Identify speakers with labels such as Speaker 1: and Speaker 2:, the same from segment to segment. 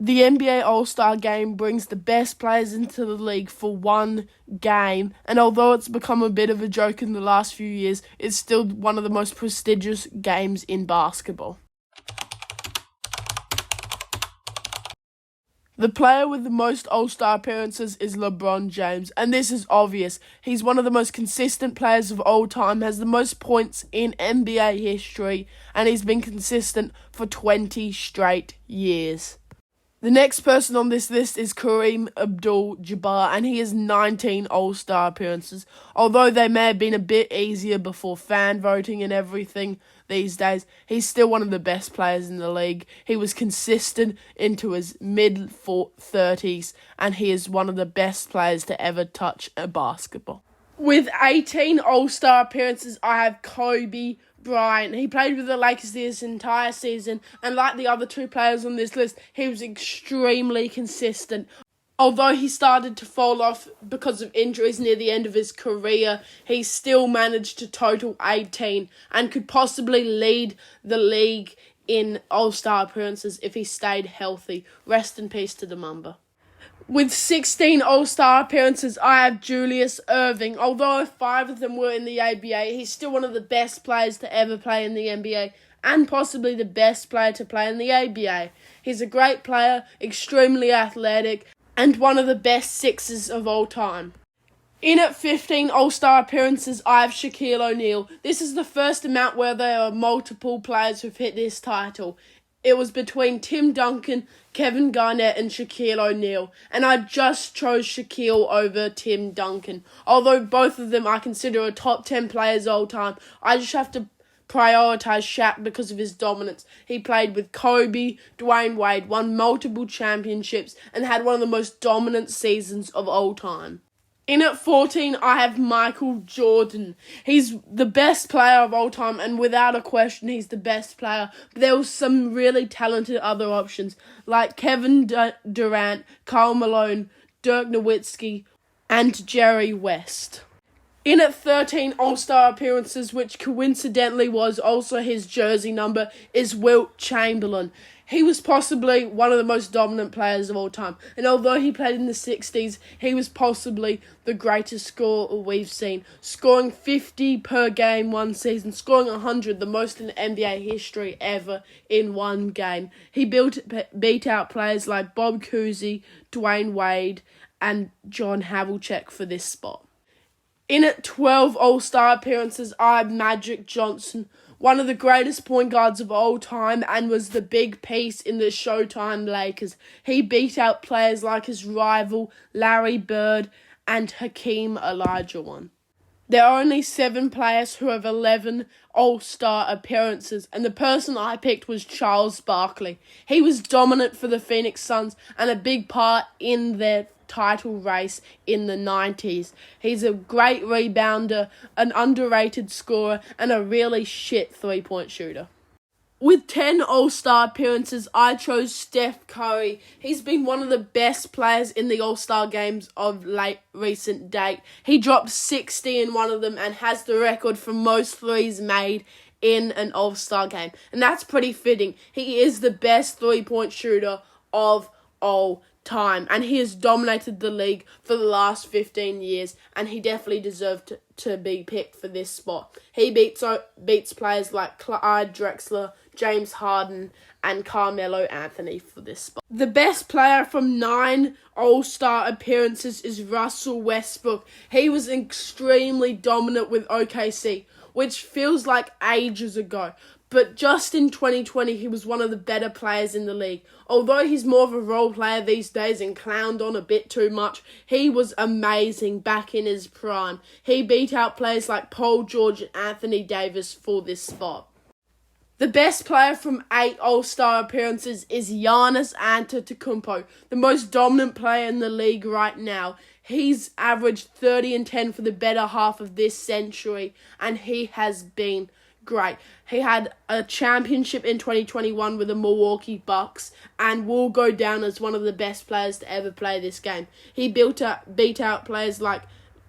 Speaker 1: The NBA All-Star Game brings the best players into the league for one game, and although it's become a bit of a joke in the last few years, it's still one of the most prestigious games in basketball. The player with the most All-Star appearances is LeBron James, and this is obvious. He's one of the most consistent players of all time, has the most points in NBA history, and he's been consistent for 20 straight years. The next person on this list is Kareem Abdul-Jabbar, and he has 19 All-Star appearances. Although they may have been a bit easier before fan voting and everything these days, he's still one of the best players in the league. He was consistent into his mid-30s, and he is one of the best players to ever touch a basketball. With 18 All-Star appearances, I have Kobe Bryant. He played with the Lakers this entire season, and like the other two players on this list, he was extremely consistent. Although he started to fall off because of injuries near the end of his career, he still managed to total 18 and could possibly lead the league in All-Star appearances if he stayed healthy. Rest in peace to the Mamba. With 16 All-Star appearances, I have Julius Erving. Although 5 of them were in the ABA, he's still one of the best players to ever play in the NBA and possibly the best player to play in the ABA. He's a great player, extremely athletic, and one of the best sixers of all time. In at 15 All-Star appearances, I have Shaquille O'Neal. This is the first amount where there are multiple players who've hit this title. It was between Tim Duncan, Kevin Garnett, and Shaquille O'Neal, and I just chose Shaquille over Tim Duncan. Although both of them I consider a top 10 players all time, I just have to prioritise Shaq because of his dominance. He played with Kobe, Dwayne Wade, won multiple championships, and had one of the most dominant seasons of all time. In at 14, I have Michael Jordan. He's the best player of all time, and without a question, he's the best player. But there was some really talented other options, like Kevin Durant, Karl Malone, Dirk Nowitzki, and Jerry West. In at 13 All-Star appearances, which coincidentally was also his jersey number, is Wilt Chamberlain. He was possibly one of the most dominant players of all time, and although he played in the 60s, he was possibly the greatest scorer we've seen, scoring 50 per game one season, scoring 100, the most in NBA history ever in one game. He beat out players like Bob Cousy, Dwayne Wade, and John Havlicek for this spot. In at 12 All-Star appearances, I have Magic Johnson, one of the greatest point guards of all time, and was the big piece in the Showtime Lakers. He beat out players like his rival Larry Bird and Hakeem Olajuwon. There are only 7 players who have 11 All-Star appearances, and the person I picked was Charles Barkley. He was dominant for the Phoenix Suns and a big part in their title race in the 90s. He's a great rebounder, an underrated scorer, and a really shit three-point shooter. With 10 All-Star appearances, I chose Steph Curry. He's been one of the best players in the All-Star games of recent date. He dropped 60 in one of them and has the record for most threes made in an All-Star game. And that's pretty fitting. He is the best three-point shooter of all time, and he has dominated the league for the last 15 years, and he definitely deserved to be picked for this spot. He beats players like Clyde Drexler, James Harden, and Carmelo Anthony for this spot. The best player from 9 All-Star appearances is Russell Westbrook. He was extremely dominant with OKC, which feels like ages ago. But just in 2020, he was one of the better players in the league. Although he's more of a role player these days and clowned on a bit too much, he was amazing back in his prime. He beat out players like Paul George and Anthony Davis for this spot. The best player from 8 All-Star appearances is Giannis Antetokounmpo, the most dominant player in the league right now. He's averaged 30 and 10 for the better half of this century, and he has been great. He had a championship in 2021 with the Milwaukee Bucks and will go down as one of the best players to ever play this game. He beat out players like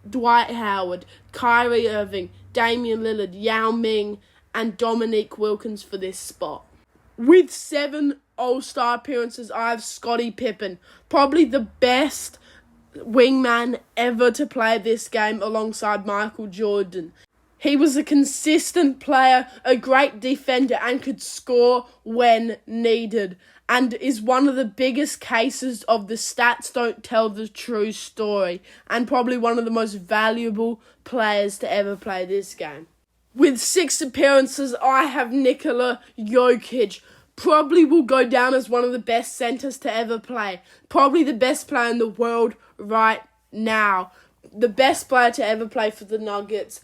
Speaker 1: Dwight Howard, Kyrie Irving, Damian Lillard, Yao Ming, and Dominique Wilkins for this spot. With 7 All-Star appearances, I have Scottie Pippen. Probably the best wingman ever to play this game alongside Michael Jordan. He was a consistent player, a great defender, and could score when needed, and is one of the biggest cases of the stats don't tell the true story, and probably one of the most valuable players to ever play this game. With 6 appearances, I have Nikola Jokic. Probably will go down as one of the best centers to ever play. Probably the best player in the world right now. The best player to ever play for the Nuggets.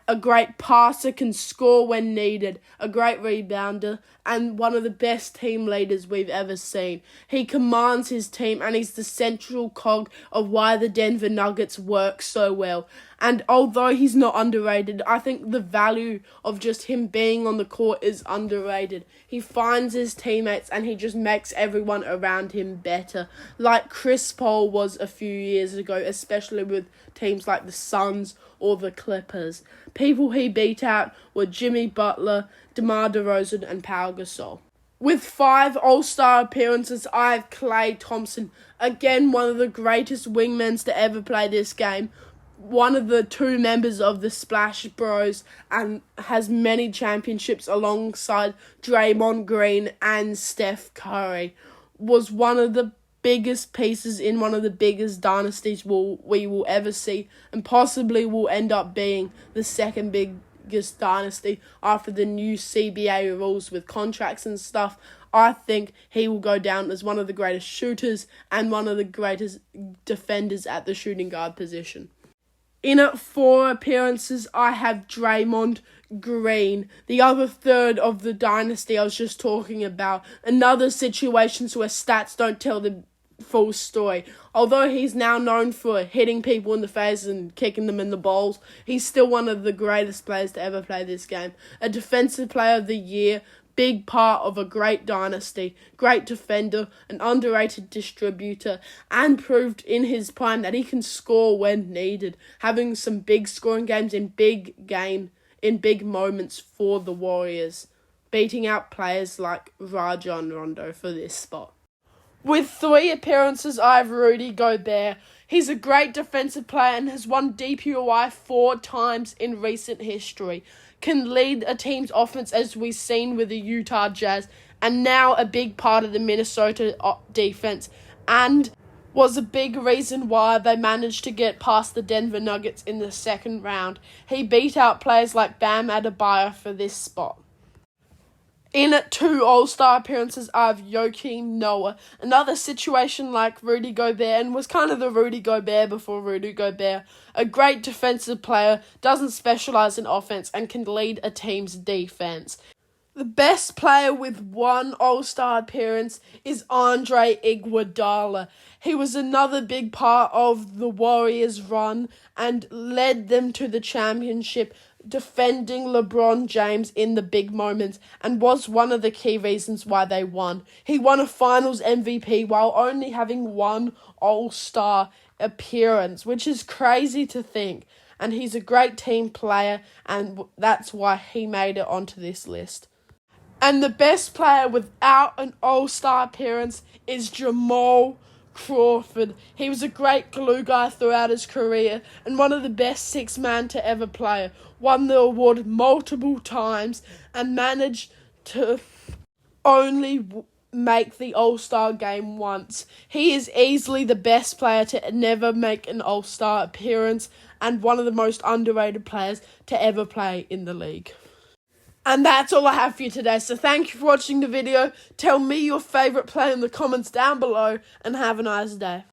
Speaker 1: A great passer, can score when needed. A great rebounder. And one of the best team leaders we've ever seen. He commands his team and he's the central cog of why the Denver Nuggets work so well. And although he's not underrated, I think the value of just him being on the court is underrated. He finds his teammates and he just makes everyone around him better. Like Chris Paul was a few years ago, especially with teams like the Suns or the Clippers. People he beat out were Jimmy Butler, DeMar DeRozan, and Pau Gasol. With 5 All-Star appearances, I have Klay Thompson. Again, one of the greatest wingmen to ever play this game. One of the 2 members of the Splash Bros and has many championships alongside Draymond Green and Steph Curry. Was one of the biggest pieces in one of the biggest dynasties we will ever see, and possibly will end up being the second biggest dynasty after the new CBA rules with contracts and stuff. I think he will go down as one of the greatest shooters and one of the greatest defenders at the shooting guard position. In at 4 appearances, I have Draymond Green, the other third of the dynasty I was just talking about. Another situation where stats don't tell the full story. Although he's now known for hitting people in the face and kicking them in the balls, he's still one of the greatest players to ever play this game. A defensive player of the year, big part of a great dynasty, great defender, an underrated distributor, and proved in his prime that he can score when needed, having some big scoring games in big moments for the Warriors, beating out players like Rajon Rondo for this spot. With 3 appearances, I have Rudy Gobert. He's a great defensive player and has won DPOY 4 times in recent history. Can lead a team's offense as we've seen with the Utah Jazz, and now a big part of the Minnesota defense, and was a big reason why they managed to get past the Denver Nuggets in the second round. He beat out players like Bam Adebayo for this spot. In at 2 All-Star appearances, I have Joakim Noah. Another situation like Rudy Gobert, and was kind of the Rudy Gobert before Rudy Gobert. A great defensive player, doesn't specialize in offense, and can lead a team's defense. The best player with 1 All-Star appearance is Andre Iguodala. He was another big part of the Warriors' run and led them to the championship, defending LeBron James in the big moments, and was one of the key reasons why they won. He won a Finals MVP while only having 1 All-Star appearance, which is crazy to think. And he's a great team player, and that's why he made it onto this list. And the best player without an All-Star appearance is Jamal Crawford. He was a great glue guy throughout his career and one of the best 6-man to ever play. Won the award multiple times and managed to only make the All-Star game once. He is easily the best player to never make an All-Star appearance and one of the most underrated players to ever play in the league. And that's all I have for you today, so thank you for watching the video. Tell me your favourite player in the comments down below, and have a nice day.